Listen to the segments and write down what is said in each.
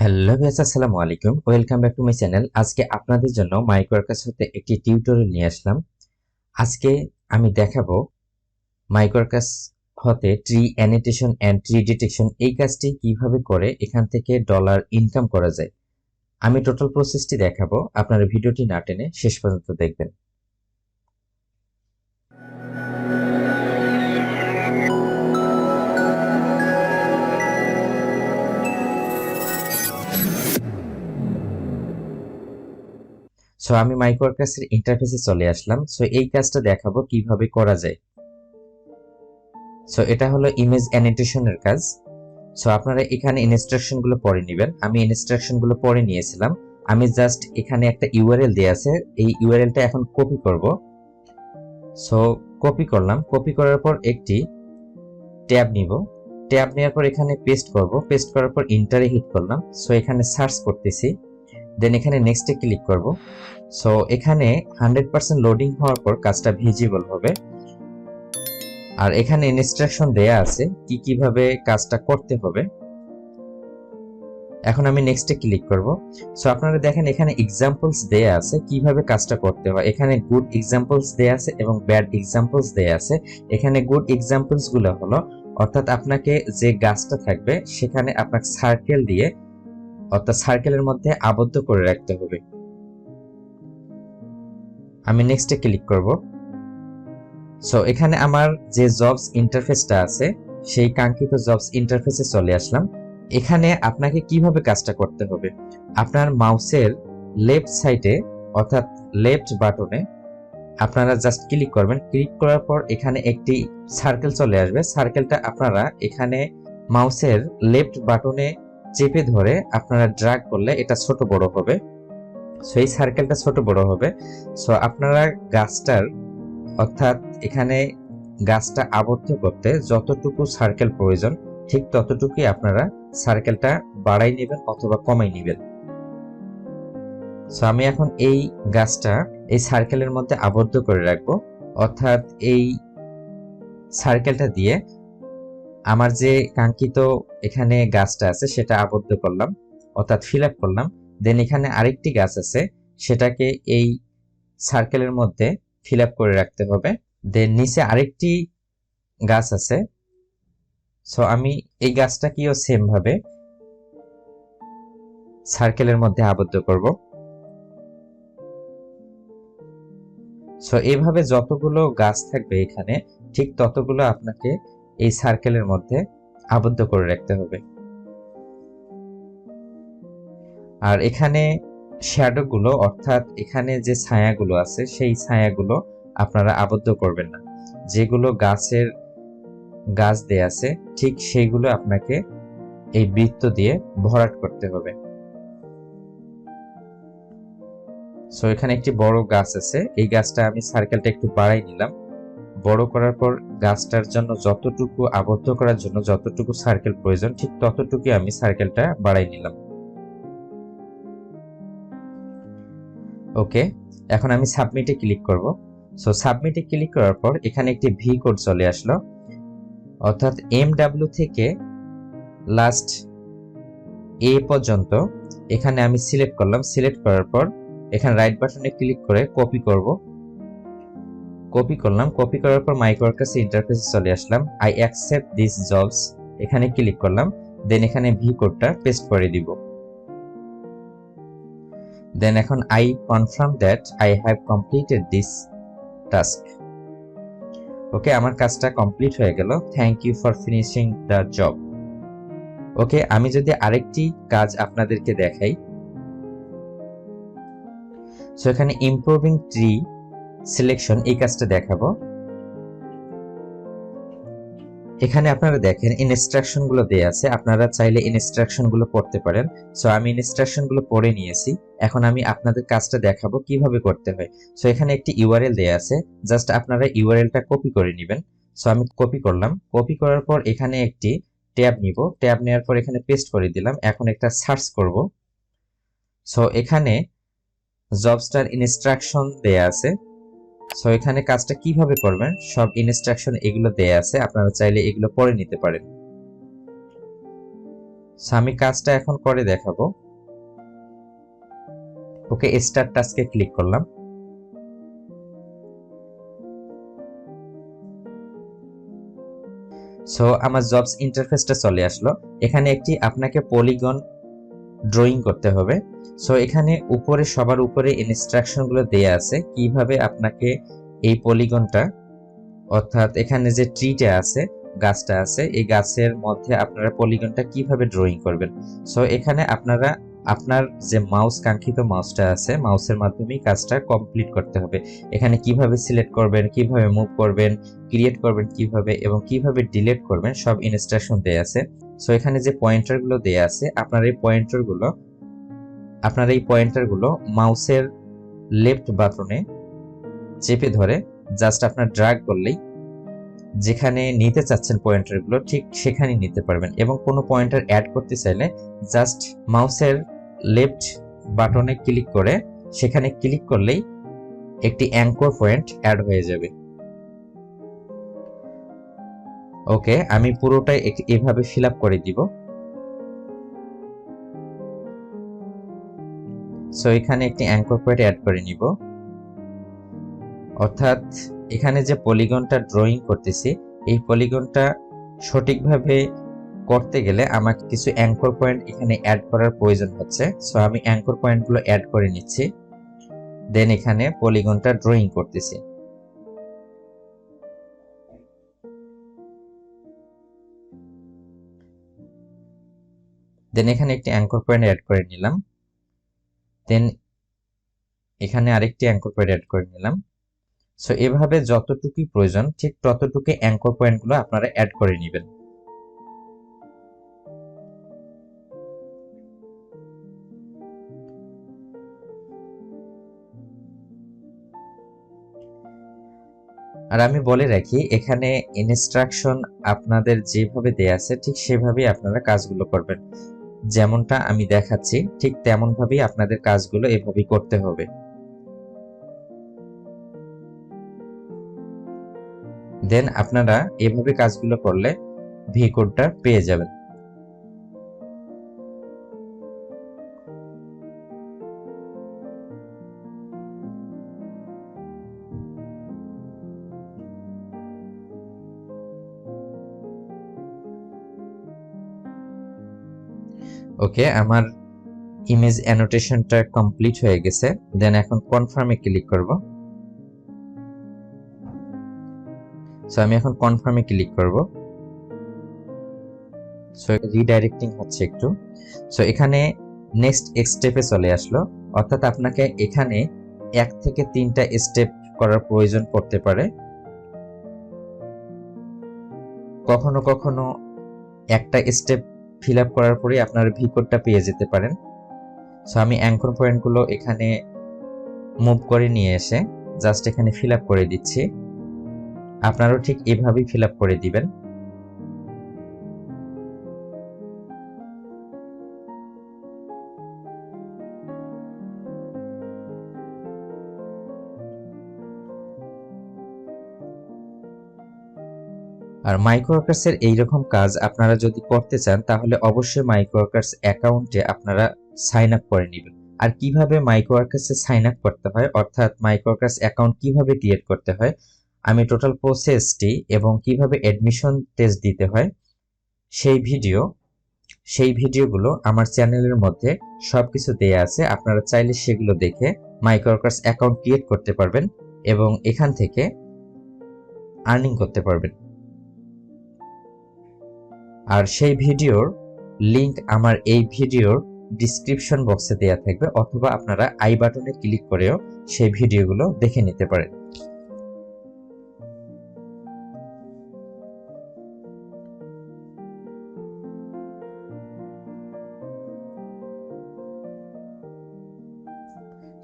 Hello viewers, আসসালামু আলাইকুম। Welcome back to my channel. আজকে আপনাদের জন্য মাইক্রোওয়ার্কার্স হতে একটি টিউটোরিয়াল নিয়ে আসলাম। আজকে আমি দেখাবো মাইক্রোওয়ার্কার্স হতে tree annotation and tree detection এই কাজটি কিভাবে করে এখান থেকে ডলার ইনকাম করা যায়। আমি টোটাল প্রসেসটি দেখাবো, আপনারা ভিডিওটি না টেনে শেষ পর্যন্ত দেখবেন। সো আমি মাইক্রোওয়ার্কার্সের ইন্টারফেসে চলে আসলাম। সো এই কাজটা দেখাবো কিভাবে করা যায়। সো এটা হলো ইমেজ অ্যানোটেশনের কাজ। সো আপনারা এখানে ইনস্ট্রাকশনগুলো পড়ে নেবেন। আমি ইনস্ট্রাকশনগুলো পড়ে নিয়েছিলাম। আমি জাস্ট এখানে একটা ইউআরএল দেয়া আছে, এই ইউআরএলটা এখন কপি করব। সো কপি করলাম। কপি করার পর একটি ট্যাব নিব। ট্যাব নেওয়ার পর এখানে পেস্ট করব। পেস্ট করার পর ইন্টারে হিট করলাম। সো এখানে সার্চ করতেছি, দেন এখানে নেক্সটে ক্লিক করব। সো এখানে 100% লোডিং হওয়ার পর কাজটা ভিজিবল হবে। আর এখানে ইনস্ট্রাকশন দেয়া আছে কিভাবে কাজটা করতে হবে। এখন আমি নেক্সটে ক্লিক করব। সো আপনারা দেখেন এখানে এক্সাম্পলস দেয়া আছে কিভাবে কাজটা করতে হয়। এখানে গুড এক্সাম্পলস দেয়া আছে এবং ব্যাড এক্সাম্পলস দেয়া আছে। এখানে গুড এক্সাম্পলস গুলো হলো, অর্থাৎ আপনাকে যে গাছটা থাকবে সেখানে আপনাকে সার্কেল দিয়ে, অর্থাৎ সার্কেলের মধ্যে আবদ্ধ করে রাখতে হবে। আমি নেক্সটে ক্লিক করব। সো এখানে আমার যে জবস ইন্টারফেসটা আছে সেই কাঙ্ক্ষিত জবস ইন্টারফেসে চলে আসলাম। এখানে আপনাকে কিভাবে কাজটা করতে হবে, আপনার মাউসের লেফট সাইডে অর্থাৎ লেফট বাটনে আপনারা জাস্ট ক্লিক করবেন। ক্লিক করার পর এখানে একটি সার্কেল চলে আসবে। সার্কেলটা আপনারা এখানে মাউসের লেফট বাটনে চেপে ধরে আপনারা ড্র্যাগ করলে এটা ছোট বড় হবে। সো এই সার্কেলটা ছোট বড় হবে। সো আপনারা গাছটার, অর্থাৎ এখানে গাছটা আবদ্ধ করতে যতটুকু সার্কেল প্রয়োজন ঠিক ততটুকুই আপনারা সার্কেলটা বাড়াই নেবেন অথবা কমাই নেবেন। সো আমি এখন এই গাছটা এই সার্কেলের মধ্যে আবদ্ধ করে রাখবো, অর্থাৎ এই সার্কেলটা দিয়ে আমার যে কাঙ্ক্ষিত এখানে গাছটা আছে সেটা আবদ্ধ করলাম, অর্থাৎ ফিল আপ করলাম। দেন এখানে আরেকটি গাছ আছে, সেটাকে এই সার্কেলের মধ্যে ফিল আপ করে রাখতে হবে। দেন নিচে আরেকটি গাছ আছে। সো আমি এই গাছটাকেও সেম ভাবে সার্কেলের মধ্যে আবদ্ধ করব। সো এইভাবে যতগুলো গাছ থাকবে এখানে ঠিক ততগুলো আপনাকে এই সার্কেলের মধ্যে আবদ্ধ করে রাখতে হবে। আর এখানে শ্যাডো গুলো, অর্থাৎ এখানে যে ছায়াগুলো আছে সেই ছায়াগুলো আপনারা আবদ্ধ করবেন না। যেগুলো গাছ দেয়া আছে ঠিক সেইগুলো আপনাকে এই বৃত্ত দিয়ে ভরাট করতে হবে। সো এখানে একটি বড় গাছ আছে, এই গাছটা আমি সার্কেলটা একটু বাড়াই নিলাম। বড় করার পর গাছটার জন্য যতটুকু আবদ্ধ করার জন্য যতটুকু সার্কেল প্রয়োজন ঠিক ততটুকু আমি সার্কেলটা বাড়াই নিলাম। ওকে, এখন আমি সাবমিটে ক্লিক করব। সো সাবমিটে ক্লিক করার পর এখানে একটি ভি কোড চলে আসলো, অর্থাৎ MW থেকে লাস্ট এ পর্যন্ত এখানে আমি সিলেক্ট করলাম। সিলেক্ট করার পর এখানে রাইট বাটনে ক্লিক করে কপি করব। কপি করলাম। কপি করার পর মাইক্রোওয়ার্কার্স ইন্টারফেসে চলে আসলাম। আই অ্যাকসেপ্ট দিস জবস এখানে ক্লিক করলাম। দেন এখানে ভি কোডটা পেস্ট করে দিব। দেন এখন I confirm that I have completed this task. Okay, আমার কাজটা কমপ্লিট হয়ে গেল। Thank you for finishing the job. Okay, আমি যদি আরেকটি কাজ আপনাদেরকে দেখাই। সো এখানে ইমপ্রুভিং ট্রি সিলেকশন এই কাজটা দেখাবো। এখানে আপনারা দেখেন ইনস্ট্রাকশন গুলো দেয়া আছে, আপনারা চাইলে ইনস্ট্রাকশন গুলো পড়তে পারেন। সো আমি ইনস্ট্রাকশন গুলো পড়ে নিয়েছি। এখন আমি আপনাদের কাজটা দেখাবো কিভাবে করতে হয়। সো এখানে একটি ইউআরএল দেয়া আছে, জাস্ট আপনারা ইউআরএলটা কপি করে নেবেন। সো আমি কপি করলাম। কপি করার পর এখানে একটি ট্যাব নিব। ট্যাব নেওয়ার পর এখানে পেস্ট করে দিলাম। এখন একটা সার্চ করব। সো এখানে জবস্টার ইনস্ট্রাকশন দেয়া আছে। সো এখানে কাজটা কিভাবে করবেন সব ইনস্ট্রাকশন এগুলো দেয়া আছে, আপনারা চাইলে এগুলো পড়ে নিতে পারেন। সো আমি কাজটা এখন করে দেখাবো। ওকে, স্টার্ট টাস্কে ক্লিক করলাম। সো আমার জবস ইন্টারফেসটা চলে আসলো। এখানে একটি আপনাকে পলিগন ড্রয়িং করতে হবে। সো এখানে উপরে সবার উপরে ইনস্ট্রাকশনগুলো দেয়া আছে কিভাবে আপনাকে এই পলিগনটা, অর্থাৎ এখানে যে ট্রিটা আছে, গাছটা আছে, এই গাছের মধ্যে আপনারা পলিগনটা কিভাবে ড্রয়িং করবেন। সো এখানে আপনারা আপনার যে কাঙ্ক্ষিত মাউসটা আছে, মাউসের মাধ্যমেই কাজটা কমপ্লিট করতে হবে। এখানে কিভাবে সিলেক্ট করবেন, কিভাবে মুভ করবেন, ক্রিয়েট করবেন কিভাবে এবং কিভাবে ডিলিট করবেন, সব ইনস্ট্রাকশন দেয়া আছে। সো এখানে যে পয়েন্টারগুলো দেয়া আছে, আপনার এই পয়েন্টারগুলো মাউসের লেফট বাটনে চেপে ধরে জাস্ট আপনার ড্র্যাগ করলেই যেখানে নিতে চাচ্ছেন পয়েন্টারগুলো ঠিক সেখানেই নিতে পারবেন। এবং কোনো পয়েন্টার অ্যাড করতে চাইলে জাস্ট মাউসের লেফট বাটনে ক্লিক করে সেখানে ক্লিক করলেই একটি অ্যাঙ্কর পয়েন্ট অ্যাড হয়ে যাবে। ওকে, আমি পুরোটাই এভাবে ফিল আপ করে দিব। সো এখানে একটি অ্যাঙ্কর পয়েন্ট অ্যাড করে নিব। অর্থাৎ এখানে যে পলিগনটা ড্রয়িং করতেছি, এই পলিগনটা সঠিকভাবে করতে গেলে আমাকে কিছু অ্যাঙ্কর পয়েন্ট এখানে অ্যাড করার প্রয়োজন হচ্ছে। সো আমি অ্যাঙ্কর পয়েন্টগুলো অ্যাড করে নিচ্ছি, দেন এখানে পলিগনটা ড্রয়িং করতেছি। দেন এখানে একটি অ্যাঙ্কর পয়েন্ট অ্যাড করে নিলাম, দেন এখানে আরেকটি অ্যাঙ্কর পয়েন্ট অ্যাড করে নিলাম। সো এভাবে যতটুকু প্রয়োজন ঠিক ততটুকু অ্যাঙ্কর পয়েন্টগুলো আপনারা অ্যাড করে নেবেন। আর আমি বলে রাখি, এখানে ইনস্ট্রাকশন আপনাদের যেভাবে দেয়া আছে ঠিক সেভাবেই আপনারা কাজগুলো করবেন। যেমনটা আমি দেখাচ্ছি ঠিক তেমনভাবেই আপনাদের কাজগুলো এভাবেই করতে হবে। দেন আপনারা এভাবে কাজগুলো করলে ভি কোডটা পেয়ে যাবেন। ওকে, আমার ইমেজ অ্যানোটেশনটা কমপ্লিট হয়ে গেছে। দেন এখন কনফার্মে ক্লিক করব। সো আমি এখন কনফার্মে ক্লিক করব। সো রিডাইরেক্টিং হচ্ছে একটু। সো এখানে নেক্সট স্টেপে চলে আসলো। অর্থাৎ আপনাকে এখানে 1 থেকে 3টা স্টেপ করার প্রয়োজন পড়তে পারে। কখনো কখনো একটা স্টেপ ফিল আপ করার পরে আপনার ভি কোডটা পেয়ে যেতে পারেন। সো আমি অ্যাঙ্কর পয়েন্টগুলো এখানে মুভ করে নিয়ে এসে জাস্ট এখানে ফিল আপ করে দিচ্ছি। আপনারাও ঠিক এভাবেই ফিল আপ করে দিবেন। আর মাইক্রোওয়ার্কার্সের এইরকম কাজ আপনারা যদি করতে চান তাহলে অবশ্যই মাইক্রোওয়ার্কার্স অ্যাকাউন্টে আপনারা সাইন আপ করে নেবেন। আর কিভাবে মাইক্রোওয়ার্কার্সে সাইন আপ করতে হয়, অর্থাৎ মাইক্রোওয়ার্কার্স অ্যাকাউন্ট কিভাবে ক্রিয়েট করতে হয়, আমি টোটাল প্রসেসটি এবং কিভাবে অ্যাডমিশন টেস্ট দিতে হয় সেই ভিডিওগুলো আমার চ্যানেলের মধ্যে সবকিছু দেয়া আছে। আপনারা চাইলে সেগুলো দেখে মাইক্রোওয়ার্কার্স অ্যাকাউন্ট ক্রিয়েট করতে পারবেন এবং এখান থেকে আর্নিং করতে পারবেন। আর সেই ভিডিওর লিংক আমার এই ভিডিওর ডিসক্রিপশন বক্সে দেয়া থাকবে, অথবা আপনারা আই বাটনে ক্লিক করেও সেই ভিডিওগুলো দেখে নিতে পারেন।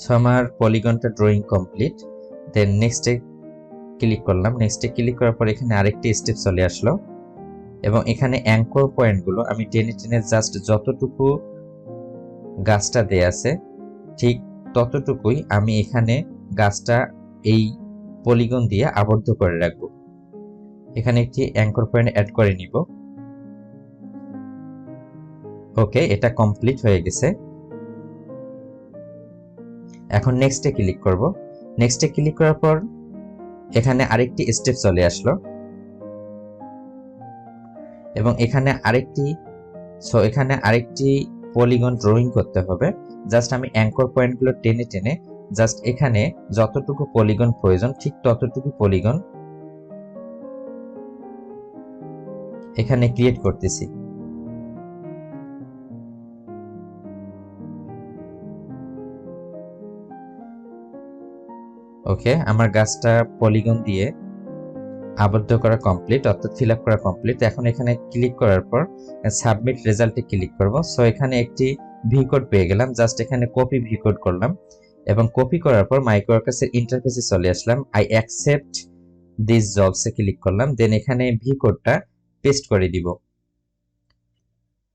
সো আমার পলিগনটা ড্রয়িং কমপ্লিট। দেন নেক্সটে ক্লিক করলাম। নেক্সটে ক্লিক করার পর এখানে আরেকটি স্টেপ চলে আসলো এবং এখানে অ্যাঙ্কর পয়েন্টগুলো আমি টেনে টেনে জাস্ট যতটুকু গাছটা দেয়া আছে ঠিক ততটুকুই আমি এখানে গাছটা এই পলিগন দিয়ে আবদ্ধ করে রাখব। এখানে একটি অ্যাঙ্কর পয়েন্ট অ্যাড করে নিব। ওকে, এটা কমপ্লিট হয়ে গেছে। এখন নেক্সটে ক্লিক করব। নেক্সটে ক্লিক করার পর এখানে আরেকটি স্টেপ চলে আসলো এবং এখানে আরেকটি পলিগন ড্রয়িং করতে হবে। জাস্ট আমি অ্যাঙ্কর পয়েন্টগুলো টেনে টেনে জাস্ট এখানে যতটুকু পলিগন প্রয়োজন ঠিক ততটুকু পলিগন এখানে ক্রিয়েট করতেছি। ওকে, আমার গাছটা পলিগন দিয়ে আবদ্ধ করা কমপ্লিট, অর্থাৎ ফিল আপ করা কমপ্লিট। এখন এখানে ক্লিক করার পর সাবমিট রেজাল্টে ক্লিক করব। সো এখানে একটি ভি কোড পেয়ে গেলাম। জাস্ট এখানে কপি ভি কোড করলাম এবং কপি করার পর মাইক্রোওয়ার্কার্সের ইন্টারফেসে চলে আসলাম। আই অ্যাকসেপ্ট দিস জবসে ক্লিক করলাম, দেন এখানে ভি কোডটা পেস্ট করে দিব।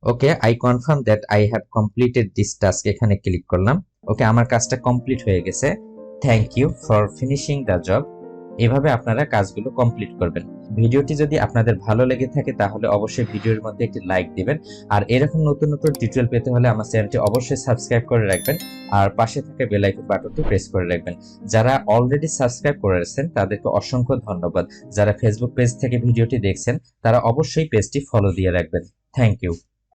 Okay, I confirm that I have completed this task, এখানে ক্লিক করলাম। ওকে, আমার কাজটা কমপ্লিট হয়ে গেছে। Thank you for finishing the job. এভাবে আপনারা কাজগুলো কমপ্লিট করবেন। ভিডিওটি যদি আপনাদের ভালো লেগে থাকে তাহলে অবশ্যই ভিডিওর মধ্যে একটি লাইক দিবেন। আর এরকম নতুন নতুন টিউটোরিয়াল পেতে হলে আমার চ্যানেলটি অবশ্যই সাবস্ক্রাইব করে রাখবেন আর পাশে থাকা বেল আইকন বাটনটি প্রেস করে রাখবেন। যারা অলরেডি সাবস্ক্রাইব করেছেন তাদেরকে অসংখ্য ধন্যবাদ। যারা ফেসবুক পেজ থেকে ভিডিওটি দেখছেন তারা অবশ্যই পেজটি ফলো দিয়ে রাখবেন। Thank you.